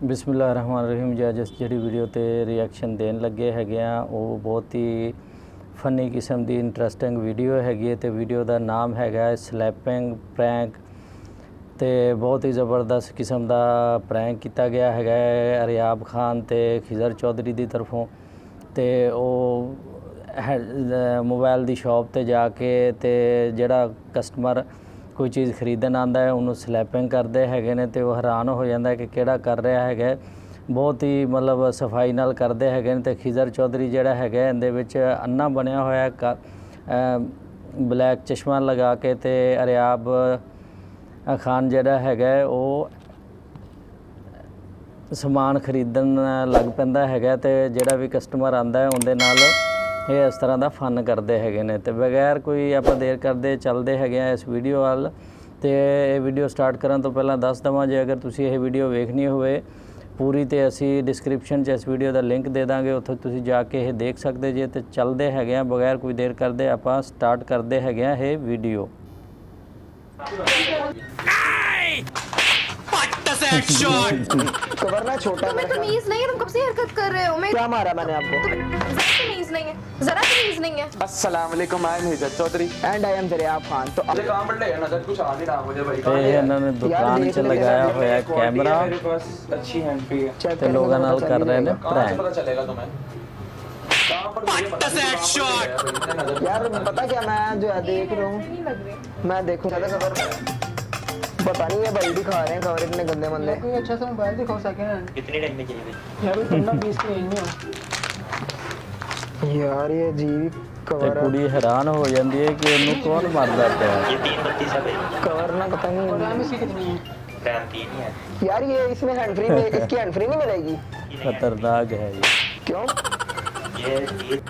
ਬਿਸਮਿਲ੍ਲਾਹਿਰਰਹਿਮਾਨਿਰਰਹੀਮ। ਜਿਸ ਜਿਹੜੀ ਵੀਡੀਓ ਤੇ ਰਿਐਕਸ਼ਨ ਦੇਣ ਲੱਗੇ ਹੈਗੇ ਆ ਉਹ ਬਹੁਤ ਹੀ ਫਨੀ ਕਿਸਮ ਦੀ ਇੰਟਰਸਟਿੰਗ ਵੀਡੀਓ ਹੈਗੀ ਹੈ ਤੇ ਵੀਡੀਓ ਦਾ ਨਾਮ ਹੈਗਾ ਸਲੈਪਿੰਗ ਪ੍ਰੈਂਕ ਤੇ ਬਹੁਤ ਹੀ ਜ਼ਬਰਦਸਤ ਕਿਸਮ ਦਾ ਪ੍ਰੈਂਕ ਕੀਤਾ ਗਿਆ ਹੈਗਾ ਅਰਿਆਬ ਖਾਨ ਤੇ ਖਿਜ਼ਰ ਚੌਧਰੀ ਦੀ ਤਰਫੋਂ। ਤੇ ਉਹ ਮੋਬਾਈਲ ਦੀ ਸ਼ਾਪ ਤੇ ਜਾ ਕੇ ਤੇ ਜਿਹੜਾ ਕਸਟਮਰ ਕੋਈ ਚੀਜ਼ ਖਰੀਦਣ ਆਉਂਦਾ ਹੈ ਉਹਨੂੰ ਸਲੈਪਿੰਗ ਕਰਦੇ ਹੈਗੇ ਨੇ ਤੇ ਉਹ ਹੈਰਾਨ ਹੋ ਜਾਂਦਾ ਕਿ ਕਿਹੜਾ ਕਰ ਰਿਹਾ ਹੈਗਾ। ਬਹੁਤ ਹੀ ਮਤਲਬ ਸਫਾਈ ਨਾਲ ਕਰਦੇ ਹੈਗੇ ਨੇ ਤੇ ਖਿਜ਼ਰ ਚੌਧਰੀ ਜਿਹੜਾ ਹੈਗਾ ਇਹਦੇ ਵਿੱਚ ਅੰਨਾ ਬਣਿਆ ਹੋਇਆ ਬਲੈਕ ਚਸ਼ਮਾ ਲਗਾ ਕੇ ਤੇ ਅਰਿਆਬ ਖਾਨ ਜਿਹੜਾ ਹੈਗਾ ਉਹ ਸਮਾਨ ਖਰੀਦਣ ਲੱਗ ਪੈਂਦਾ ਹੈਗਾ ਤੇ ਜਿਹੜਾ ਵੀ ਕਸਟਮਰ ਆਉਂਦਾ ਹੈ ਉਹਦੇ ਨਾਲ ਇਹ ਇਸ ਤਰ੍ਹਾਂ ਦਾ ਫਨ ਕਰਦੇ ਹੈਗੇ ਨੇ। ਤੇ ਬਗੈਰ ਕੋਈ ਆਪਾਂ ਦੇਰ ਕਰਦੇ ਚੱਲਦੇ ਹੈਗੇ ਆ ਇਸ ਵੀਡੀਓ ਵੱਲ। ਤੇ ਇਹ ਵੀਡੀਓ ਸਟਾਰਟ ਕਰਨ ਤੋਂ ਪਹਿਲਾਂ ਦੱਸ ਦੇਵਾਂ ਜੇ ਅਗਰ ਤੁਸੀਂ ਇਹ ਵੀਡੀਓ ਵੇਖਣੀ ਹੋਵੇ ਪੂਰੀ ਤੇ ਅਸੀਂ ਡਿਸਕ੍ਰਿਪਸ਼ਨ 'ਚ ਇਸ ਵੀਡੀਓ ਦਾ ਲਿੰਕ ਦੇ ਦਾਂਗੇ, ਉੱਥੋਂ ਤੁਸੀਂ ਜਾ ਕੇ ਇਹ ਦੇਖ ਸਕਦੇ ਜੇ। ਤੇ ਚੱਲਦੇ ਹੈਗੇ ਆ ਬਗੈਰ ਕੋਈ ਦੇਰ ਕਰਦੇ ਆਪਾਂ ਸਟਾਰਟ ਕਰਦੇ ਹੈਗੇ ਆ ਇਹ ਵੀਡੀਓ। कवर ना छोटा तुम्हें तमीज नहीं है, तुम कब से हरकत कर रहे हो? मैं क्या मारा मैंने आपको? तमीज नहीं है, जरा तमीज नहीं है। अस्सलाम वालेकुम, I am Hijat Chaudhary and I am Dariyab Khan. तो मुझे काम पर ले नजर कुछ आ नहीं रहा मुझे भाई। ਤੇ ਇਹਨਾਂ ਨੇ ਦੁਕਾਨ 'ਚ ਲਗਾਇਆ ਹੋਇਆ ਕੈਮਰਾ मेरे पास अच्छी हैंड फ्री है, ਤੇ ਲੋਕਾਂ ਨਾਲ ਕਰ ਰਹੇ ਨੇ कहां से ਪ੍ਰੈਂਕ। पता चलेगा तुम्हें कहां पर मुझे पता नहीं। यार पता क्या मैं जो है देख रहा हूँ, मैं देखूंगा तो खबर पता नहीं है भाई दिखा रहे हैं कवर इतने गंदे मंदे। कोई अच्छा सा मोबाइल दिखाओ सेकंड कितने टाइम में चाहिए? यार 15-20 की रेंज में हो। यार ये अजीब ਤੇ कवर है। ਕੁੜੀ ਹੈਰਾਨ ਹੋ ਜਾਂਦੀ ਹੈ ਕਿ ਇਹਨੂੰ ਕੌਣ ਮਾਰਦਾ ਪਿਆ। ये 332 है भाई, कवर ना पता और रैम नहीं इसकी कितनी है? रैम 3 ही है। यार ये इसमें हैंड फ्री में इसकी हैंड फ्री नहीं मिलेगी खतरनाक है ये। क्यों? ये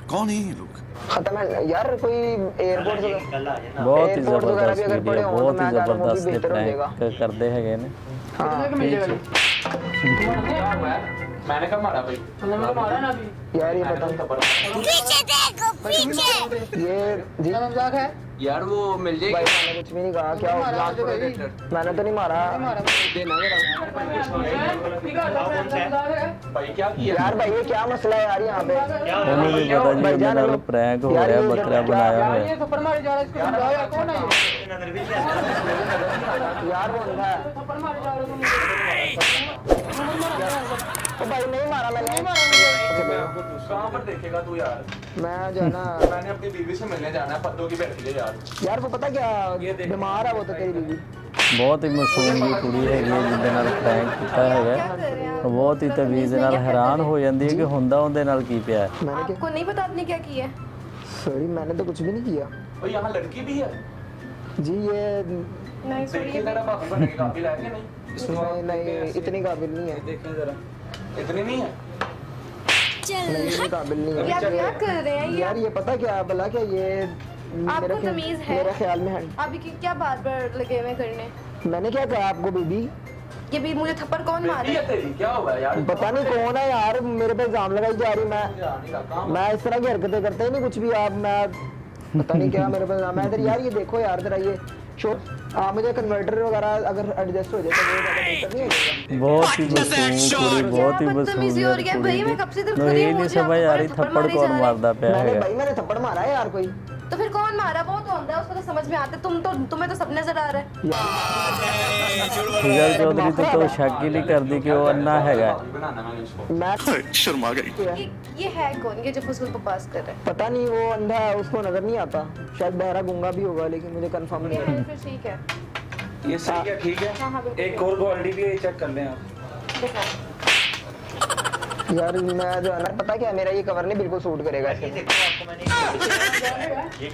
कौन है ये लोग? खत्म है यार। कोई एयरपोर्ट कल आ जाना। बहुत ही एयरपोर्ट वगैरह भी ज़बरदस्त अगर पड़े वीडियो, हों तो बहुत ही मैं जा रहा हूँ, वो भी ज़बरदस्त बेहतर हो जाएगा। प्रैंक करते हैं ने। कितने का मिल जाएगा? मैंने कब मारा भाई? हमने मतलब मारा ना अभी। यार ये पता ये जी क्या मजाक है? यार वो मिल भाई मैंने कुछ भी नहीं कहा। क्या हो मारा गया? मुझे भाई। मैंने तो नहीं मारा। मारा देना जरा भाई क्या किया यार भाई ये क्या मसला है यार यहाँ पे? ਉਹਨੂੰ ਵੀ ਪਤਾ ਜੀ ਉਹਦੇ ਨਾਲ ਪ੍ਰੈਂਕ ਹੋ ਰਿਹਾ, ਬੱਕਰਾ बनाया यार ਹੋਇਆ। ये थप्पड़ मारे जा रहा है, इसको समझाओ यार, कौन है ये? नजर भी नहीं आता। यार वो अंधा है। थप्पड़ मारे जा रहे हो तो भाई नहीं मारा मैंने। कहां पर देखेगा तू यार? मैं जो है ना मैंने अपनी बीवी से मिलने जाना है, पत्तों की बैठी है यार। यार वो पता क्या बीमार है वो तो तेरी बीवी। ਬਹੁਤ ਹੀ ਮਾਸੂਮ ਜੀ ਕੁੜੀ ਹੈਗੀ ਹੈ ਜਿਹਦੇ ਨਾਲ ਪ੍ਰੈਂਕ ਕੀਤਾ ਹੈਗਾ। ਬਹੁਤ ਹੀ ਤਵੀਜ਼ ਨਾਲ ਹੈਰਾਨ ਹੋ ਜਾਂਦੀ ਹੈ ਕਿ ਹੁੰਦਾ ਉਹਦੇ ਨਾਲ ਕੀ ਪਿਆ ਹੈ। मैंने क्या? आपको नहीं पता आपने क्या किया है? सॉरी मैंने तो कुछ भी नहीं किया और यहाँ लड़की भी है, जी। ये नहीं देखिए जरा भाभी बनने की काबिल है कि नहीं? नहीं इतनी काबिल नहीं है। देखें जरा, इतनी नहीं है। नहीं इतनी काबिल नहीं ये है। आप क्या कर रहे हैं? यार ये पता क्या भला क्या ये आपको तमीज है? मेरे ख्याल में है। अभी क्या बार बार लगे हुए करने? मैंने क्या कहा आपको बीबी? ये भी मुझे थप्पड़ कौन मारे? बेटी है तेरी, क्या हुआ यार? पता नहीं कौन है यार, मेरे पे इल्जाम लगाई जा रही। मैं इस तरह की हरकतें करते ही नहीं कुछ भी। आप मैं पता नहीं क्या मेरे पे इल्जाम है। इधर यार ये देखो यार जरा ये शो। मुझे कन्वर्टर वगैरह अगर एडजस्ट हो जाए तो वो ज़्यादा बेहतर नहीं हो जाएगा? बहुत ही मासूम कुड़ी, बहुत ही बदतमीजी हो रही है भाई। मैं कब से इधर खड़ी यही हूँ, नहीं मुझे समझ आ रही थप्पड़ थप्पड़ मारे कौन जा रहे हैं। मारता पिया मैंने है। भाई मैंने थप्पड़ मारा है यार कोई। तो फिर कौन मारा? वो तो होता है, उसको तो समझ में आता है। तुम्हें तो सब नजर आ रहा है। खिजर चौधरी तो शक ही नहीं करती कि वो अन्ना हैगा। बनाना मैंने उसको। मैं शर्मा गई। ये है कौन? ये जो फजूल बकवास कर रहा पता नहीं वो अंधा है, उसको नजर नहीं आता। शायद बहरा गूंगा भी होगा लेकिन मुझे कंफर्म नहीं है। है? फिर ठीक है। ये सही है, ठीक हाँ, हाँ, है। बिल्कुल। एक और क्वालिटी भी है, चेक कर लें आप। दिखाओ। यार मैं जो है ना पता क्या मेरा ये कवर नहीं बिल्कुल सूट करेगा ये इसके। देखो आपको मैंने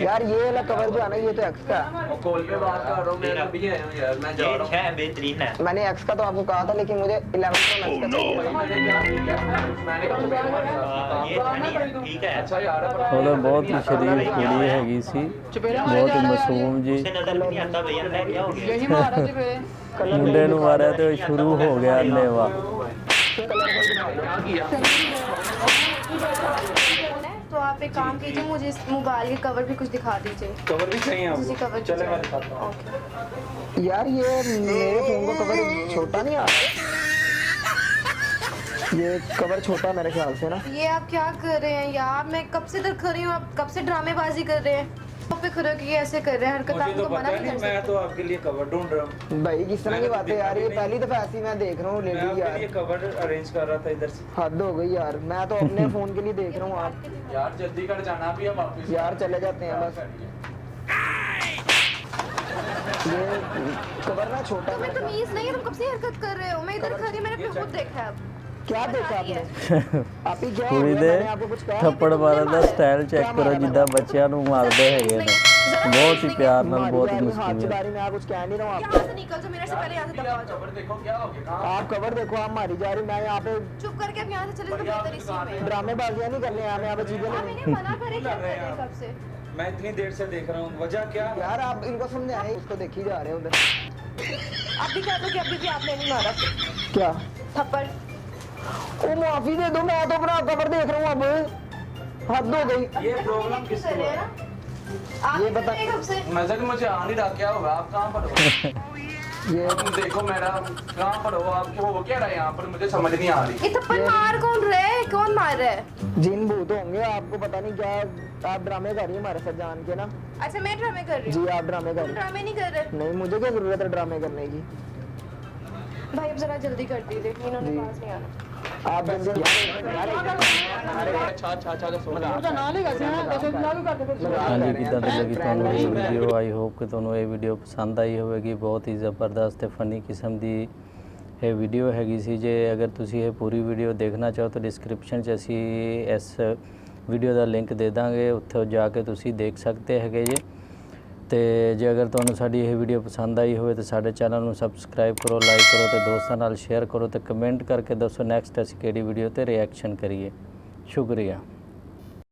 यार ये वाला कवर जो है ना ये तो एक्स का है। वो कॉल पे बात कर रहा हूँ, मैं अभी आया हूँ यार, मैं जा ये रहा हूँ। 6 बेहतरीन है। मैंने एक्स का तो आपको कहा था लेकिन मुझे 11 प्रो मैक्स का चाहिए। मैंने क्या किया? मैंने कहा तुम्हें मारा। ये नहीं, ठीक है। अच्छा यार, ਉਹਦਾ ਬਹੁਤ ਹੀ ਸ਼ਰੀਫ ਕੁੜੀ ਹੈਗੀ ਸੀ, ਬਹੁਤ ਹੀ ਮਾਸੂਮ ਜੀ। उसे नजर भी नहीं आता भैया मैं क्या हो गया? यही मारा चपेरे। ਮੁੰਡੇ ਨੂੰ ਮਾਰਿਆ ਤੇ ਉਹ ਸ਼ੁਰੂ ਹੋ ਗਿਆ ਅੰਨੇਵਾ। तो आप एक काम कीजिए, मुझे इस मोबाइल के कवर भी कुछ दिखा दीजिए। कवर भी चाहिए उसी आपको? कवर चले मैं दिखाता हूँ। ओके। यार ये मेरे फोन का कवर छोटा नहीं आ रहा। ये कवर छोटा है मेरे ख्याल से ना। ये आप क्या कर रहे हैं यार? मैं कब से इधर खड़ी हूँ, आप कब से ड्रामेबाजी कर रहे हैं? पे खड़े होकर ये ऐसे कर रहे हैं, हरकत मुझे तो आपको मना पता नहीं नहीं, कर मैं सकते। तो आपके लिए कवर ढूंढ रहा हूँ। भाई किस तरह की बातें यार, ये पहली दफा ऐसी मैं देख रहा हूँ मैं लेडी आपके यार। लिए कवर अरेंज कर रहा था इधर से। हद हो गई यार, मैं तो अपने फोन के लिए देख रहा हूँ। आप यार जल्दी कर जाना भी, अब वापस यार चले जाते हैं बस। ये कवर ना छोटा तुम्हें है। तमीज नहीं है, तुम कब से हरकत कर रहे हो? मैं इधर खड़ी, मैंने अपने खुद देखा है अब। क्या देखा आपने? आप ही क्या हो ਕੁੜੀ गया? ਦੇ मैंने आपको कुछ कहा? ਥੱਪੜ ਮਾਰਨ ਦਾ ਸਟਾਈਲ ਚੈੱਕ ਕਰੋ ਜਿੱਦਾਂ ਬੱਚਿਆਂ ਨੂੰ ਮਾਰਦੇ ਹੈਗੇ ਨੇ ਬਹੁਤ ਹੀ ਪਿਆਰ ਨਾਲ हमारी ਬਹੁਤ यार, मैं हाथ ਮੁਸ਼ਕਿਲ चला रही, मैं कुछ कह नहीं रहा हूँ यहाँ आपको। से निकल जाओ, मेरे से पहले यहाँ से दबा जाओ। कवर देखो क्या हो गया, कहाँ आप कवर देखो, आप मारी जा रही, मैं यहाँ पे चुप करके अब यहाँ से चले जाओ, बेहतर इसी में। ड्रामेबाजियाँ नहीं करने आए, मैं यहाँ पे चीजें हाँ, नहीं। मैंने मना करे क्या कर रहे हैं कब से? मैं इतनी देर से देख रहा हूँ, वजह क्या? यार आप इनको समझाएं, उसको देखी जा रहे हैं उधर। आप भी कह दो कि अभी भी आपने नहीं मारा क्या? थप्पड़। वो माफी दे दो, मैं तो अपना कवर देख रहा हूँ अब। हद हो गई। ये प्रॉब्लम किस कर रहे हैं ना? आप ये ये बता- बता कब से? नजर मुझे आ नहीं रहा, क्या होगा? आप कहाँ पर हो? ये तुम देखो मेरा, कहाँ पर हो? आपके हो क्या रहा है यहाँ पर, मुझे समझ नहीं आ रही। ये थप्पड़ मार कौन रहा है? कौन मार रहा है? जिन भूत होंगे, आपको पता नहीं क्या। आप ड्रामे कर रही हैं हमारे साथ जान के ना। अच्छा मैं ड्रामे कर रही जी हूँ, आप ड्रामे कर तुम रही ड्रामे नहीं कर रहे? हैं। नहीं, मुझे क्या जरूरत है ड्रामे करने की। भाई अब जरा जल्दी कर दीजिए, इन्होंने पास नहीं आना। आप ਉਹਦਾ ਨਾਂ ਨਹੀਂ ਕਰਦੇ ਨਾ, ਦੱਸੋ ਨਾ ਵੀ ਕਰਦੇ ਫਿਰ। ਹਾਂਜੀ ਕਿੱਦਾਂ ਦੀ ਲੱਗੀ ਤੁਹਾਨੂੰ ਇਹ ਵੀਡੀਓ? ਆਈ ਹੋਪ ਕਿ ਤੁਹਾਨੂੰ ਇਹ ਵੀਡੀਓ ਪਸੰਦ ਆਈ ਹੋਵੇਗੀ। ਬਹੁਤ ਹੀ ਜ਼ਬਰਦਸਤ ਤੇ ਫਨੀ ਕਿਸਮ ਦੀ ਇਹ ਵੀਡੀਓ ਹੈਗੀ ਸੀ। ਜੇ ਅਗਰ ਤੁਸੀਂ ਇਹ ਪੂਰੀ ਵੀਡੀਓ ਦੇਖਣਾ ਚਾਹੋ ਤਾਂ ਡਿਸਕ੍ਰਿਪਸ਼ਨ 'ਚ ਅਸੀਂ ਇਸ ਵੀਡੀਓ ਦਾ ਲਿੰਕ ਦੇ ਦਾਂਗੇ, ਉੱਥੇ ਜਾ ਕੇ ਤੁਸੀਂ ਦੇਖ ਸਕਦੇ ਹੈਗੇ ਜੇ। ਤੇ ਜੇ ਅਗਰ ਤੁਹਾਨੂੰ ਸਾਡੀ ਇਹ ਵੀਡੀਓ ਪਸੰਦ ਆਈ ਹੋਵੇ ਤਾਂ ਸਾਡੇ ਚੈਨਲ ਨੂੰ ਸਬਸਕ੍ਰਾਈਬ ਕਰੋ, ਲਾਈਕ ਕਰੋ ਤੇ ਦੋਸਤਾਂ ਨਾਲ ਸ਼ੇਅਰ ਕਰੋ ਤੇ ਕਮੈਂਟ ਕਰਕੇ ਦੱਸੋ ਨੈਕਸਟ ਅਸੀਂ ਕਿਹੜੀ ਵੀਡੀਓ ਤੇ ਰਿਐਕਸ਼ਨ ਕਰੀਏ। ਸ਼ੁਕਰੀਆ।